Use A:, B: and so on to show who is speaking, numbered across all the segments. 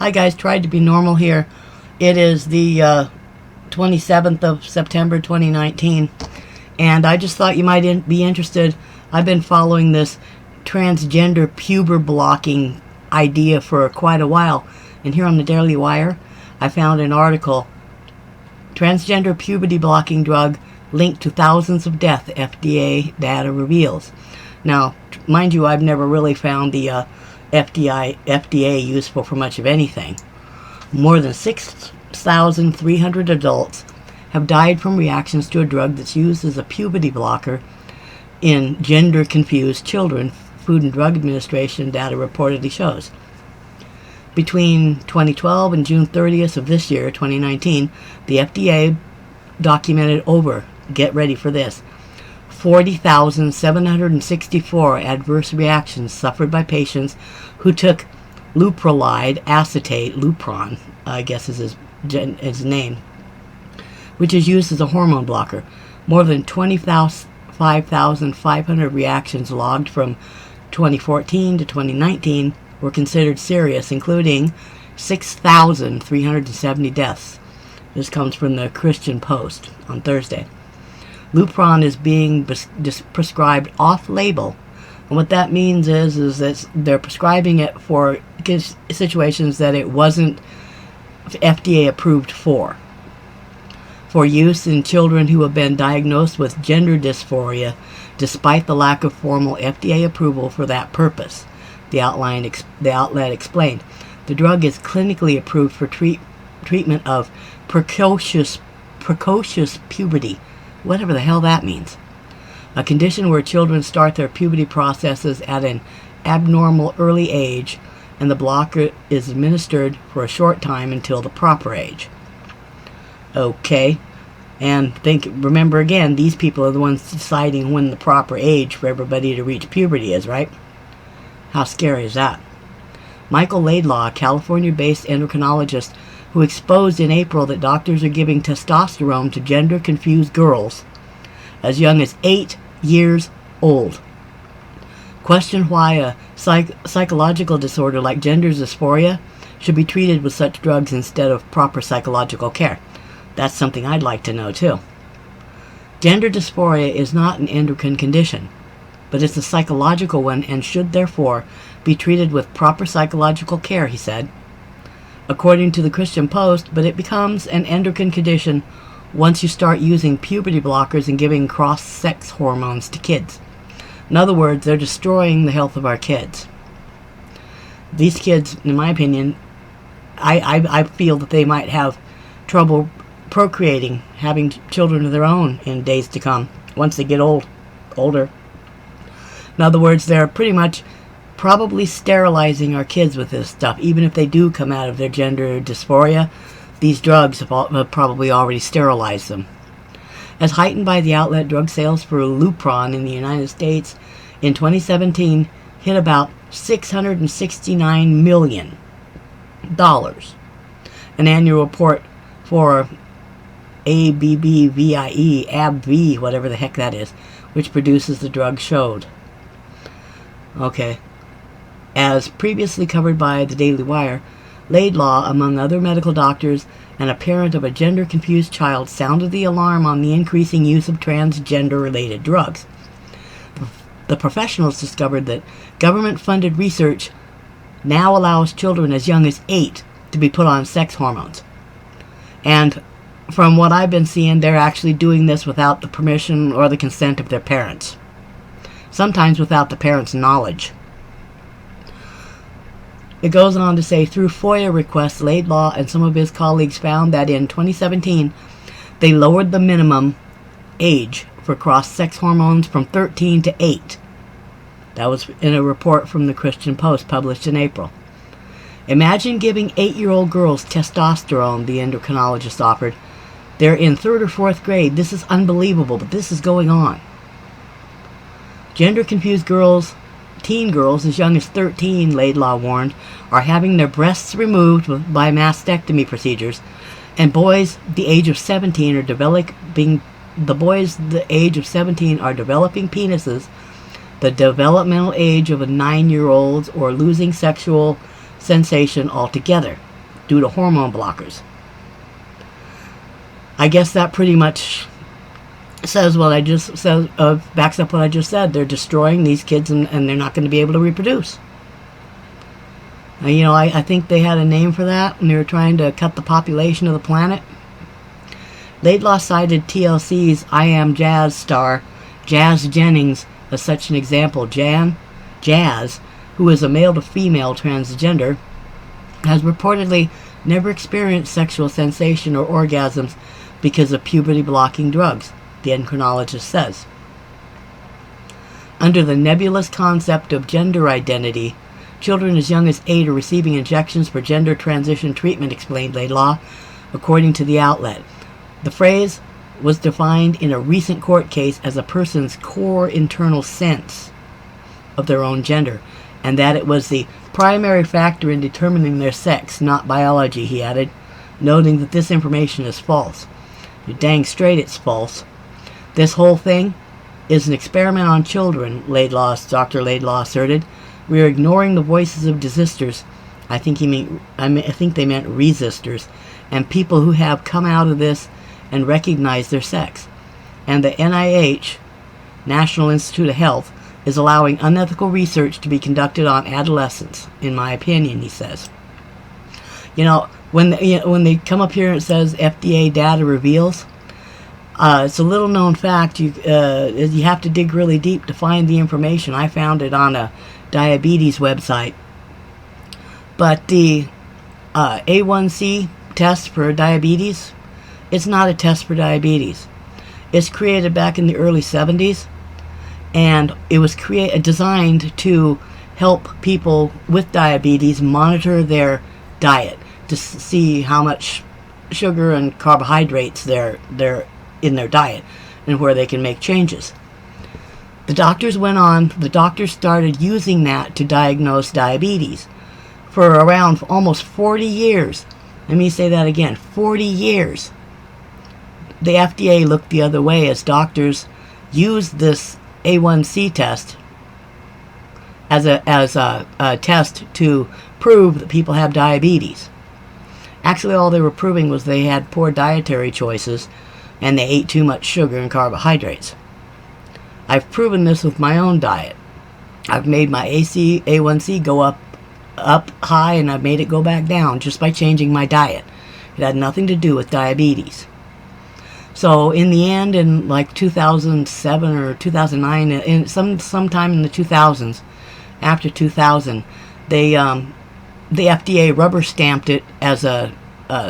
A: Hi guys, tried to be normal here. It is the 27th of September 2019, and I just thought you might be interested. I've been following this transgender puber blocking idea for quite a while, and here on the Daily Wire I found an article: transgender puberty blocking drug linked to thousands of deaths, FDA data reveals. Now, mind you, I've never really found the FDA useful for much of anything. More than 6,300 adults have died from reactions to a drug that's used as a puberty blocker in gender-confused children, Food and Drug Administration data reportedly shows. Between 2012 and June 30th of this year, 2019, the FDA documented over, get ready for this, 40,764 adverse reactions suffered by patients who took leuprolide acetate, Lupron, I guess is his name, which is used as a hormone blocker. More than 25,500 reactions logged from 2014 to 2019 were considered serious, including 6,370 deaths. This comes from the Christian Post on Thursday. Lupron is being prescribed off-label, and what that means is that they're prescribing it for situations that it wasn't FDA approved for use in children who have been diagnosed with gender dysphoria, despite the lack of formal FDA approval for that purpose. The outlet explained. The drug is clinically approved for treatment of precocious puberty, whatever the hell that means, a condition where children start their puberty processes at an abnormal early age, and the blocker is administered for a short time until the proper age. Okay, and remember again, these people are the ones deciding when the proper age for everybody to reach puberty is, right? How scary is that? Michael Laidlaw, a California-based endocrinologist who exposed in April that doctors are giving testosterone to gender-confused girls as young as 8 years old, questioned why a psychological disorder like gender dysphoria should be treated with such drugs instead of proper psychological care. That's something I'd like to know too. Gender dysphoria is not an endocrine condition, but it's a psychological one and should therefore be treated with proper psychological care, he said. According to the Christian Post, but it becomes an endocrine condition once you start using puberty blockers and giving cross-sex hormones to kids. In other words, they're destroying the health of our kids. These kids, in my opinion, I feel that they might have trouble procreating, having children of their own in days to come, once they get older. In other words, they're pretty much probably sterilizing our kids with this stuff. Even if they do come out of their gender dysphoria, these drugs have probably already sterilized them. As heightened by the outlet, drug sales for Lupron in the United States in 2017 hit about $669 million. An annual report for AbbVie, whatever the heck that is, which produces the drug, showed. Okay. As previously covered by the Daily Wire, Laidlaw, among other medical doctors and a parent of a gender-confused child, sounded the alarm on the increasing use of transgender-related drugs. The professionals discovered that government-funded research now allows children as young as 8 to be put on sex hormones. And from what I've been seeing, they're actually doing this without the permission or the consent of their parents. Sometimes without the parents' knowledge. It goes on to say, through FOIA requests, Laidlaw and some of his colleagues found that in 2017, they lowered the minimum age for cross-sex hormones from 13 to 8. That was in a report from the Christian Post published in April. Imagine giving 8-year-old girls testosterone, the endocrinologist offered. They're in 3rd or 4th grade. This is unbelievable, but this is going on. Gender-confused girls, teen girls as young as 13, Laidlaw warned, are having their breasts removed by mastectomy procedures, and boys the age of 17 are developing penises, the developmental age of a 9-year-old, or losing sexual sensation altogether. due to hormone blockers. I guess that pretty much says what I just said, backs up what I just said. They're destroying these kids, and they're not going to be able to reproduce. You know, I think they had a name for that when they were trying to cut the population of the planet. Laidlaw cited TLC's I Am Jazz star Jazz Jennings as such an example. Jazz, who is a male to female transgender, has reportedly never experienced sexual sensation or orgasms because of puberty-blocking drugs, the endocrinologist says. Under the nebulous concept of gender identity, children as young as 8 are receiving injections for gender transition treatment, explained Laidlaw, according to the outlet. The phrase was defined in a recent court case as a person's core internal sense of their own gender, and that it was the primary factor in determining their sex, not biology, he added, noting that this information is false. You're dang straight it's false. This whole thing is an experiment on children, Dr. Laidlaw asserted. We are ignoring the voices of desisters. I think they meant resistors, and people who have come out of this and recognize their sex. And the NIH, National Institute of Health, is allowing unethical research to be conducted on adolescents, in my opinion, he says. You know, when they come up here and it says FDA data reveals, it's a little known fact. You have to dig really deep to find the information. I found it on a diabetes website. But the A1C test for diabetes, it's not a test for diabetes. It's created back in the early 70s, and it was designed to help people with diabetes monitor their diet to see how much sugar and carbohydrates they're in their diet and where they can make changes. The doctors started using that to diagnose diabetes for around almost 40 years. Let me say that again, 40 years. The FDA looked the other way as doctors used this A1C test as a test to prove that people have diabetes. Actually, all they were proving was they had poor dietary choices and they ate too much sugar and carbohydrates. I've proven this with my own diet. I've made my A1C go up high, and I've made it go back down just by changing my diet. It had nothing to do with diabetes. So in the end, in like 2007 or 2009, sometime in the 2000s, after 2000, the FDA rubber stamped it as a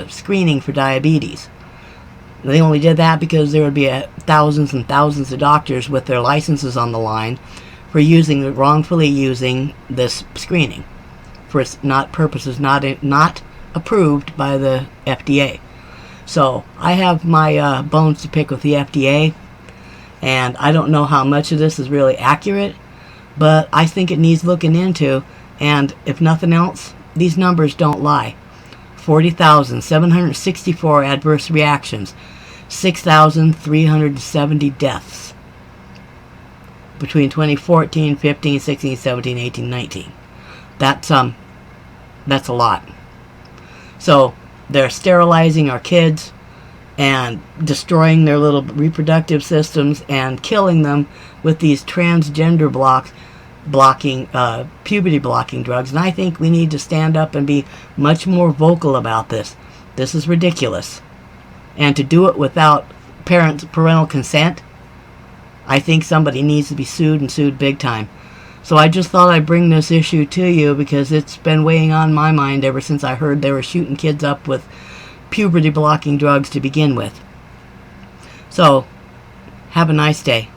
A: screening for diabetes. They only did that because there would be thousands and thousands of doctors with their licenses on the line for wrongfully using this screening for purposes not approved by the FDA. So I have my bones to pick with the FDA, and I don't know how much of this is really accurate, but I think it needs looking into, and if nothing else, these numbers don't lie. 40,764 adverse reactions, 6,370 deaths between 2014, 15, 16, 17, 18, 19. That's a lot. So they're sterilizing our kids and destroying their little reproductive systems and killing them with these transgender puberty blocking drugs. And I think we need to stand up and be much more vocal about this. This is ridiculous. And to do it without parental consent, I think somebody needs to be sued, and sued big time. So I just thought I'd bring this issue to you because it's been weighing on my mind ever since I heard they were shooting kids up with puberty blocking drugs to begin with. So, have a nice day.